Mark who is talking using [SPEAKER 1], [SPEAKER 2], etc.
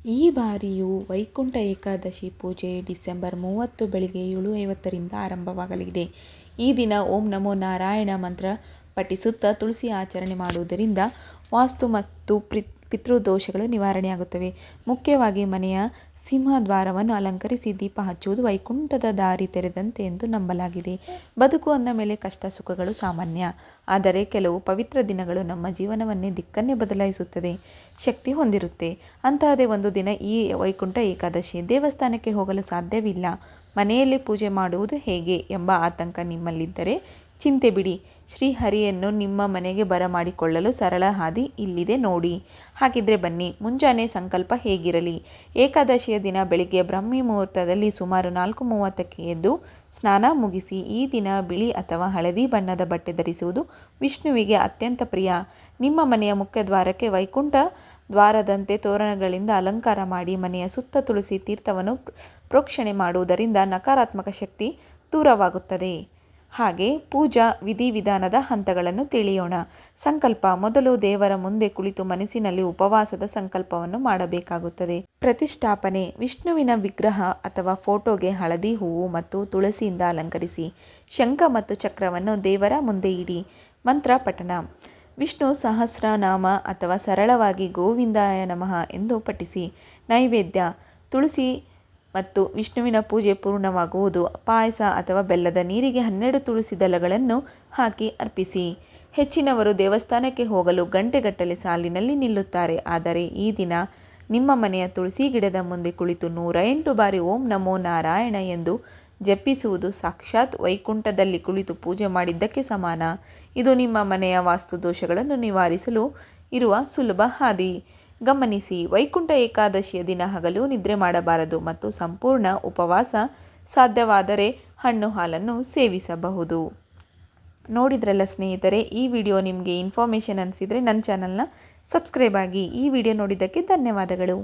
[SPEAKER 1] ಈ ಬಾರಿಯೂ ವೈಕುಂಠ ಏಕಾದಶಿ ಪೂಜೆ ಡಿಸೆಂಬರ್ 30 ಬೆಳಿಗ್ಗೆ 7:50ರಿಂದ ಆರಂಭವಾಗಲಿದೆ. ಈ ದಿನ ಓಂ ನಮೋ ನಾರಾಯಣ ಮಂತ್ರ ಪಠಿಸುತ್ತಾ ತುಳಸಿ ಆಚರಣೆ ಮಾಡುವುದರಿಂದ ವಾಸ್ತು ಮತ್ತು ಪಿತೃದೋಷಗಳು ನಿವಾರಣೆಯಾಗುತ್ತವೆ. ಮುಖ್ಯವಾಗಿ ಮನೆಯ ಸಿಂಹದ್ವಾರವನ್ನು ಅಲಂಕರಿಸಿ ದೀಪ ಹಚ್ಚುವುದು ವೈಕುಂಠದ ದಾರಿ ತೆರೆದಂತೆ ಎಂದು ನಂಬಲಾಗಿದೆ. ಬದುಕು ಅಂದ ಮೇಲೆ ಕಷ್ಟ ಸುಖಗಳು ಸಾಮಾನ್ಯ. ಆದರೆ ಕೆಲವು ಪವಿತ್ರ ದಿನಗಳು ನಮ್ಮ ಜೀವನವನ್ನೇ ದಿಕ್ಕನ್ನೇ ಬದಲಾಯಿಸುತ್ತದೆ ಶಕ್ತಿ ಹೊಂದಿರುತ್ತೆ. ಅಂತಹದೇ ಒಂದು ದಿನ ಈ ವೈಕುಂಠ ಏಕಾದಶಿ. ದೇವಸ್ಥಾನಕ್ಕೆ ಹೋಗಲು ಸಾಧ್ಯವಿಲ್ಲ, ಮನೆಯಲ್ಲೇ ಪೂಜೆ ಮಾಡುವುದು ಹೇಗೆ ಎಂಬ ಆತಂಕ ನಿಮ್ಮಲ್ಲಿದ್ದರೆ ಚಿಂತೆ ಬಿಡಿ. ಶ್ರೀಹರಿಯನ್ನು ನಿಮ್ಮ ಮನೆಗೆ ಬರಮಾಡಿಕೊಳ್ಳಲು ಸರಳ ಹಾದಿ ಇಲ್ಲಿದೆ ನೋಡಿ. ಹಾಗಿದ್ರೆ ಬನ್ನಿ. ಮುಂಜಾನೆ ಸಂಕಲ್ಪ ಹೇಗಿರಲಿ? ಏಕಾದಶಿಯ ದಿನ ಬೆಳಿಗ್ಗೆ ಬ್ರಾಹ್ಮಿ ಮುಹೂರ್ತದಲ್ಲಿ ಸುಮಾರು 4:30ಕ್ಕೆ ಎದ್ದು ಸ್ನಾನ ಮುಗಿಸಿ ಈ ದಿನ ಬಿಳಿ ಅಥವಾ ಹಳದಿ ಬಣ್ಣದ ಬಟ್ಟೆ ಧರಿಸುವುದು ವಿಷ್ಣುವಿಗೆ ಅತ್ಯಂತ ಪ್ರಿಯ. ನಿಮ್ಮ ಮನೆಯ ಮುಖ್ಯ ದ್ವಾರಕ್ಕೆ ವೈಕುಂಠ ದ್ವಾರದಂತೆ ತೋರಣಗಳಿಂದ ಅಲಂಕಾರ ಮಾಡಿ ಮನೆಯ ಸುತ್ತ ತುಳಸಿ ತೀರ್ಥವನ್ನು ಪ್ರೋಕ್ಷಣೆ ಮಾಡುವುದರಿಂದ ನಕಾರಾತ್ಮಕ ಶಕ್ತಿ ದೂರವಾಗುತ್ತದೆ. ಹಾಗೆ ಪೂಜಾ ವಿಧಿವಿಧಾನದ ಹಂತಗಳನ್ನು ತಿಳಿಯೋಣ. ಸಂಕಲ್ಪ. ಮೊದಲು ದೇವರ ಮುಂದೆ ಕುಳಿತು ಮನಸ್ಸಿನಲ್ಲಿ ಉಪವಾಸದ ಸಂಕಲ್ಪವನ್ನು ಮಾಡಬೇಕಾಗುತ್ತದೆ. ಪ್ರತಿಷ್ಠಾಪನೆ. ವಿಷ್ಣುವಿನ ವಿಗ್ರಹ ಅಥವಾ ಫೋಟೋಗೆ ಹಳದಿ ಹೂವು ಮತ್ತು ತುಳಸಿಯಿಂದ ಅಲಂಕರಿಸಿ ಶಂಖ ಮತ್ತು ಚಕ್ರವನ್ನು ದೇವರ ಮುಂದೆ ಇಡಿ. ಮಂತ್ರ ಪಠಣ. ವಿಷ್ಣು ಸಹಸ್ರನಾಮ ಅಥವಾ ಸರಳವಾಗಿ ಗೋವಿಂದಾಯ ನಮಃ ಎಂದು ಪಠಿಸಿ. ನೈವೇದ್ಯ. ತುಳಸಿ ಮತ್ತು ವಿಷ್ಣುವಿನ ಪೂಜೆ ಪೂರ್ಣವಾಗುವುದು ಪಾಯಸ ಅಥವಾ ಬೆಲ್ಲದ ನೀರಿಗೆ 12 ತುಳಸಿ ದಳಗಳನ್ನು ಹಾಕಿ ಅರ್ಪಿಸಿ. ಹೆಚ್ಚಿನವರು ದೇವಸ್ಥಾನಕ್ಕೆ ಹೋಗಲು ಗಂಟೆಗಟ್ಟಲೆ ಸಾಲಿನಲ್ಲಿ ನಿಲ್ಲುತ್ತಾರೆ. ಆದರೆ ಈ ದಿನ ನಿಮ್ಮ ಮನೆಯ ತುಳಸಿ ಗಿಡದ ಮುಂದೆ ಕುಳಿತು 108 ಬಾರಿ ಓಂ ನಮೋ ನಾರಾಯಣ ಎಂದು ಜಪಿಸುವುದು ಸಾಕ್ಷಾತ್ ವೈಕುಂಠದಲ್ಲಿ ಕುಳಿತು ಪೂಜೆ ಮಾಡಿದ್ದಕ್ಕೆ ಸಮಾನ. ಇದು ನಿಮ್ಮ ಮನೆಯ ವಾಸ್ತು ದೋಷಗಳನ್ನು ನಿವಾರಿಸಲು ಇರುವ ಸುಲಭ ಹಾದಿ. ಗಮನಿಸಿ, ವೈಕುಂಠ ಏಕಾದಶಿಯ ದಿನ ಹಗಲು ನಿದ್ರೆ ಮಾಡಬಾರದು ಮತ್ತು ಸಂಪೂರ್ಣ ಉಪವಾಸ, ಸಾಧ್ಯವಾದರೆ ಹಣ್ಣು ಹಾಲನ್ನು ಸೇವಿಸಬಹುದು. ನೋಡಿದ್ರಲ್ಲ ಸ್ನೇಹಿತರೆ, ಈ ವಿಡಿಯೋ ನಿಮಗೆ ಇನ್ಫಾರ್ಮೇಷನ್ ಅನಿಸಿದರೆ ನನ್ನ ಚಾನಲ್ನ ಸಬ್ಸ್ಕ್ರೈಬ್ ಆಗಿ. ಈ ವಿಡಿಯೋ ನೋಡಿದ್ದಕ್ಕೆ ಧನ್ಯವಾದಗಳು.